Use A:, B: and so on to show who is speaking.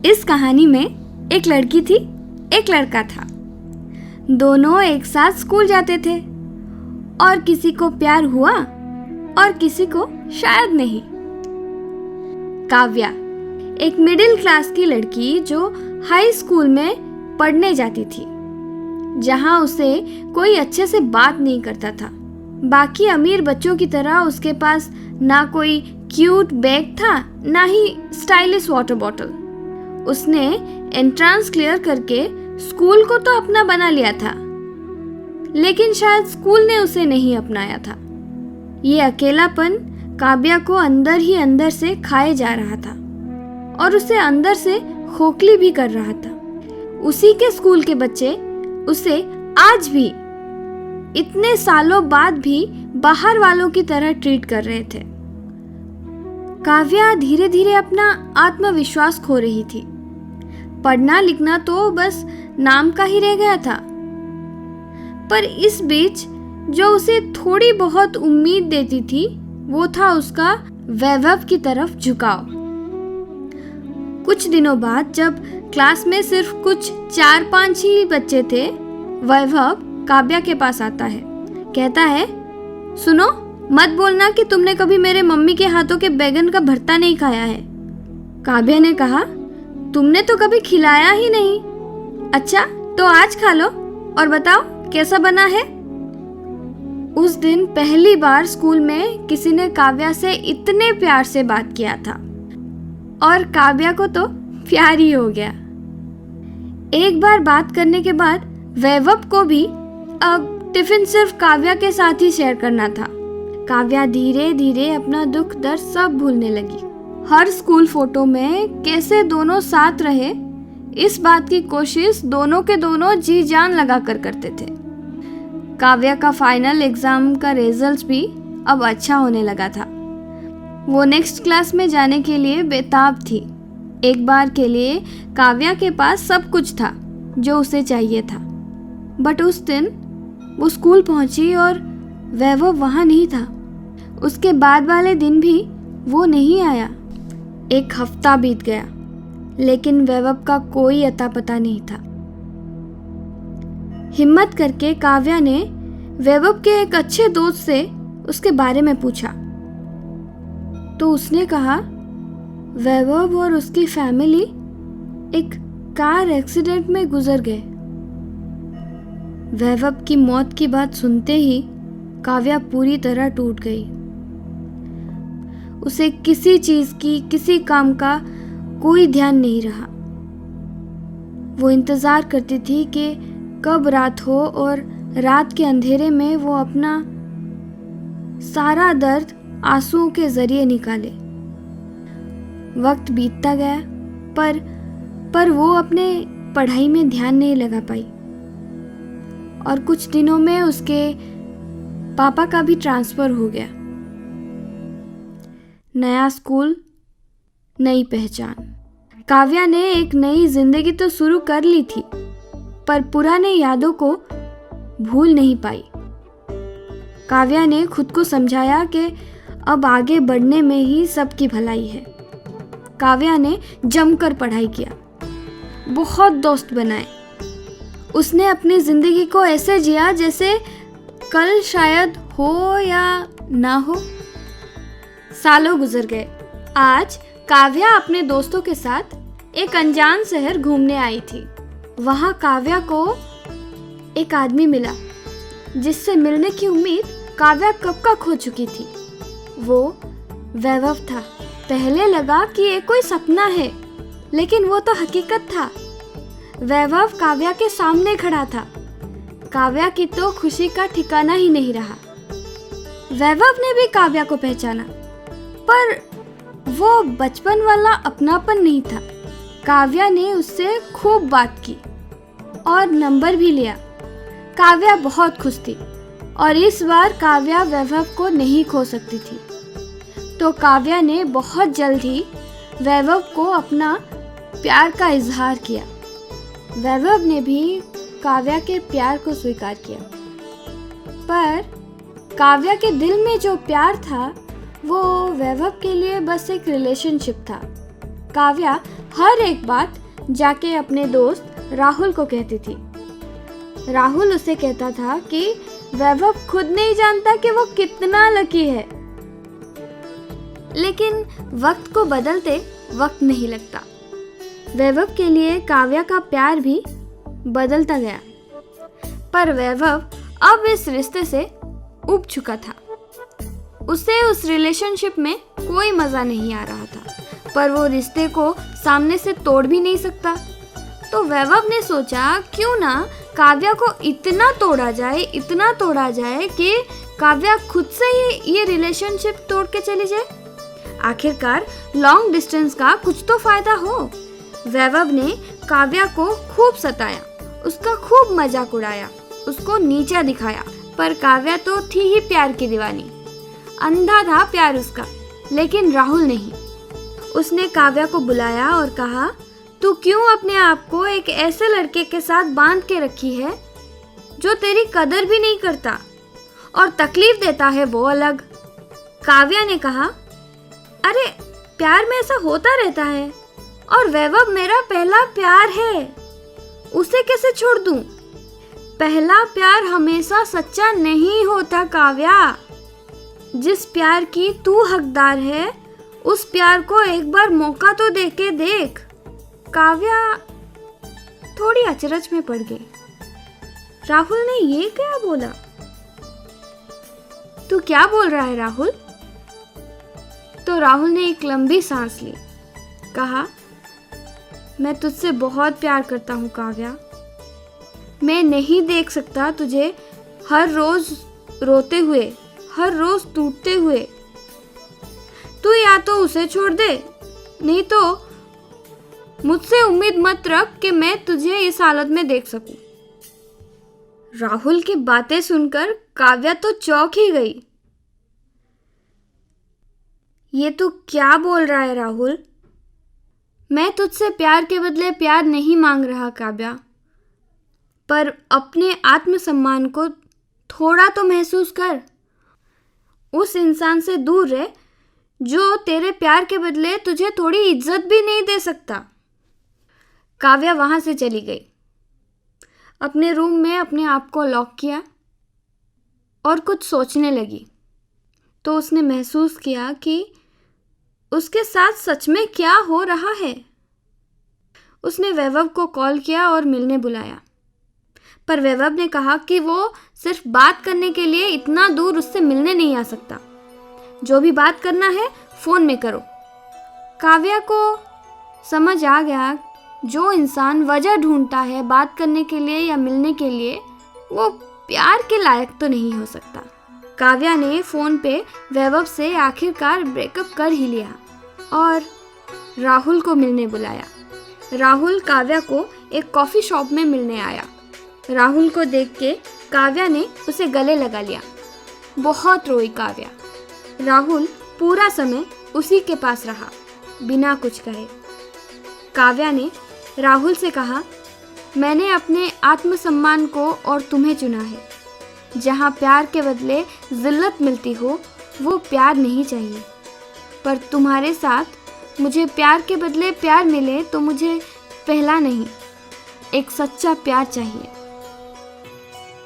A: इस कहानी में एक लड़की थी, एक लड़का था। दोनों एक साथ स्कूल जाते थे और किसी को प्यार हुआ और किसी को शायद नहीं। काव्या एक मिडिल क्लास की लड़की जो हाई स्कूल में पढ़ने जाती थी, जहां उसे कोई अच्छे से बात नहीं करता था। बाकी अमीर बच्चों की तरह उसके पास ना कोई क्यूट बैग था, ना ही स्टाइलिश वाटर बॉटल। उसने एंट्रेंस क्लियर करके स्कूल को तो अपना बना लिया था, लेकिन शायद स्कूल ने उसे नहीं अपनाया था। ये अकेलापन काव्या को अंदर ही अंदर से खाए जा रहा था और उसे अंदर से खोखली भी कर रहा था। उसी के स्कूल के बच्चे उसे आज भी, इतने सालों बाद भी, बाहर वालों की तरह ट्रीट कर रहे थे। काव्या धीरे धीरे अपना आत्मविश्वास खो रही थी। पढ़ना लिखना तो बस नाम का ही रह गया था, पर इस बीच जो उसे थोड़ी बहुत उम्मीद देती थी वो था उसका वैभव की तरफ झुकाव। कुछ दिनों बाद जब क्लास में सिर्फ कुछ 4-5 ही बच्चे थे, वैभव काव्या के पास आता है। कहता है, सुनो, मत बोलना कि तुमने कभी मेरे मम्मी के हाथों के बैगन का भरता नहीं खाया है। काव्या ने कहा, तुमने तो कभी खिलाया ही नहीं। अच्छा, तो आज खा लो और बताओ कैसा बना है। उस दिन पहली बार स्कूल में किसी ने काव्या से इतने प्यार से बात किया था और काव्या को तो प्यार ही हो गया। एक बार बात करने के बाद वैभव को भी अब टिफिन सिर्फ काव्या के साथ ही शेयर करना था। काव्या धीरे धीरे अपना दुख दर्द सब भूलने लगी। हर स्कूल फोटो में कैसे दोनों साथ रहे, इस बात की कोशिश दोनों के दोनों जी जान लगा कर करते थे। काव्या का फाइनल एग्जाम का रिजल्ट भी अब अच्छा होने लगा था। वो नेक्स्ट क्लास में जाने के लिए बेताब थी। एक बार के लिए काव्या के पास सब कुछ था जो उसे चाहिए था, बट उस दिन वो स्कूल पहुंची और वैभव वहाँ नहीं था। उसके बाद वाले दिन भी वो नहीं आया। एक हफ्ता बीत गया, लेकिन वैभव का कोई अता पता नहीं था। हिम्मत करके काव्या ने वैभव के एक अच्छे दोस्त से उसके बारे में पूछा, तो उसने कहा, वैभव और उसकी फैमिली एक कार एक्सीडेंट में गुजर गए। वैभव की मौत की बात सुनते ही काव्या पूरी तरह टूट गई। उसे किसी चीज की, किसी काम का कोई ध्यान नहीं रहा। वो इंतजार करती थी कि कब रात हो और रात के अंधेरे में वो अपना सारा दर्द आंसुओं के जरिए निकाले। वक्त बीतता गया, पर वो अपने पढ़ाई में ध्यान नहीं लगा पाई और कुछ दिनों में उसके पापा का भी ट्रांसफर हो गया। नया स्कूल, नई पहचान। काव्या ने एक नई जिंदगी तो शुरू कर ली थी, पर पुराने यादों को भूल नहीं पाई। काव्या ने खुद को समझाया कि अब आगे बढ़ने में ही सबकी भलाई है। काव्या ने जमकर पढ़ाई किया, बहुत दोस्त बनाए। उसने अपनी जिंदगी को ऐसे जिया जैसे कल शायद हो या ना हो। सालों गुजर गए। आज काव्या अपने दोस्तों के साथ एक अनजान शहर घूमने आई थी। वहां काव्या को एक आदमी मिला जिससे मिलने की उम्मीद काव्या कब का खो चुकी थी। वो वैभव था। पहले लगा कि ये कोई सपना है, लेकिन वो तो हकीकत था। वैभव काव्या के सामने खड़ा था। काव्या की तो खुशी का ठिकाना ही नहीं रहा। वैभव ने भी काव्या को पहचाना, पर वो बचपन वाला अपनापन नहीं था। काव्या ने उससे खूब बात की और नंबर भी लिया। काव्या बहुत खुश थी और इस बार काव्या वैभव को नहीं खो सकती थी। तो काव्या ने बहुत जल्द ही वैभव को अपना प्यार का इजहार किया। वैभव ने भी काव्या के प्यार को स्वीकार किया, पर काव्या के दिल में जो प्यार था वो वैभव के लिए बस एक रिलेशनशिप था। काव्या हर एक बात जाके अपने दोस्त राहुल को कहती थी। राहुल उसे कहता था कि वैभव खुद नहीं जानता कि वो कितना लकी है। लेकिन वक्त को बदलते वक्त नहीं लगता। वैभव के लिए काव्या का प्यार भी बदलता गया, पर वैभव अब इस रिश्ते से उब चुका था। उसे उस रिलेशनशिप में कोई मजा नहीं आ रहा था, पर वो रिश्ते को सामने से तोड़ भी नहीं सकता। तो वैभव ने सोचा क्यों ना काव्या को इतना तोड़ा जाए कि काव्या खुद से ही ये रिलेशनशिप तोड़ के चली जाए। आखिरकार लॉन्ग डिस्टेंस का कुछ तो फायदा हो। वैभव ने काव्या को खूब सताया, उसका खूब मजाक उड़ाया, उसको नीचा दिखाया, पर काव्या तो थी ही प्यार की दीवानी। अंधा था प्यार उसका, लेकिन राहुल नहीं। उसने काव्या को बुलाया और कहा, तू क्यों अपने आप को एक ऐसे लड़के के साथ बांध के रखी है जो तेरी कदर भी नहीं करता और तकलीफ देता है वो अलग। काव्या ने कहा, अरे प्यार में ऐसा होता रहता है और वैभव मेरा पहला प्यार है, उसे कैसे छोड़ दूं? पहला प्यार हमेशा सच्चा नहीं होता काव्या। जिस प्यार की तू हकदार है उस प्यार को एक बार मौका तो दे के देख। काव्या थोड़ी अचरज में पड़ गई। राहुल ने ये क्या बोला? तू क्या बोल रहा है राहुल? तो राहुल ने एक लंबी सांस ली, कहा, मैं तुझसे बहुत प्यार करता हूँ काव्या। मैं नहीं देख सकता तुझे हर रोज रोते हुए, हर रोज टूटते हुए। तू या तो उसे छोड़ दे, नहीं तो मुझसे उम्मीद मत रख कि मैं तुझे इस हालत में देख सकूं। राहुल की बातें सुनकर काव्या तो चौंक ही गई। ये तू क्या बोल रहा है राहुल? मैं तुझसे प्यार के बदले प्यार नहीं मांग रहा काव्या, पर अपने आत्मसम्मान को थोड़ा तो महसूस कर। उस इंसान से दूर रह जो तेरे प्यार के बदले तुझे थोड़ी इज्जत भी नहीं दे सकता। काव्या वहां से चली गई। अपने रूम में अपने आप को लॉक किया और कुछ सोचने लगी। तो उसने महसूस किया कि उसके साथ सच में क्या हो रहा है। उसने वैभव को कॉल किया और मिलने बुलाया, पर वैभव ने कहा कि वो सिर्फ बात करने के लिए इतना दूर उससे मिलने नहीं आ सकता। जो भी बात करना है फोन में करो। काव्या को समझ आ गया, जो इंसान वजह ढूंढता है बात करने के लिए या मिलने के लिए, वो प्यार के लायक तो नहीं हो सकता। काव्या ने फोन पे वैभव से आखिरकार ब्रेकअप कर ही लिया और राहुल को मिलने बुलाया। राहुल काव्या को एक कॉफ़ी शॉप में मिलने आया। राहुल को देख के काव्या ने उसे गले लगा लिया। बहुत रोई काव्या। राहुल पूरा समय उसी के पास रहा, बिना कुछ कहे। काव्या ने राहुल से कहा, मैंने अपने आत्मसम्मान को और तुम्हें चुना है। जहाँ प्यार के बदले जिल्लत मिलती हो वो प्यार नहीं चाहिए, पर तुम्हारे साथ मुझे प्यार के बदले प्यार मिले तो मुझे पहला नहीं, एक सच्चा प्यार चाहिए।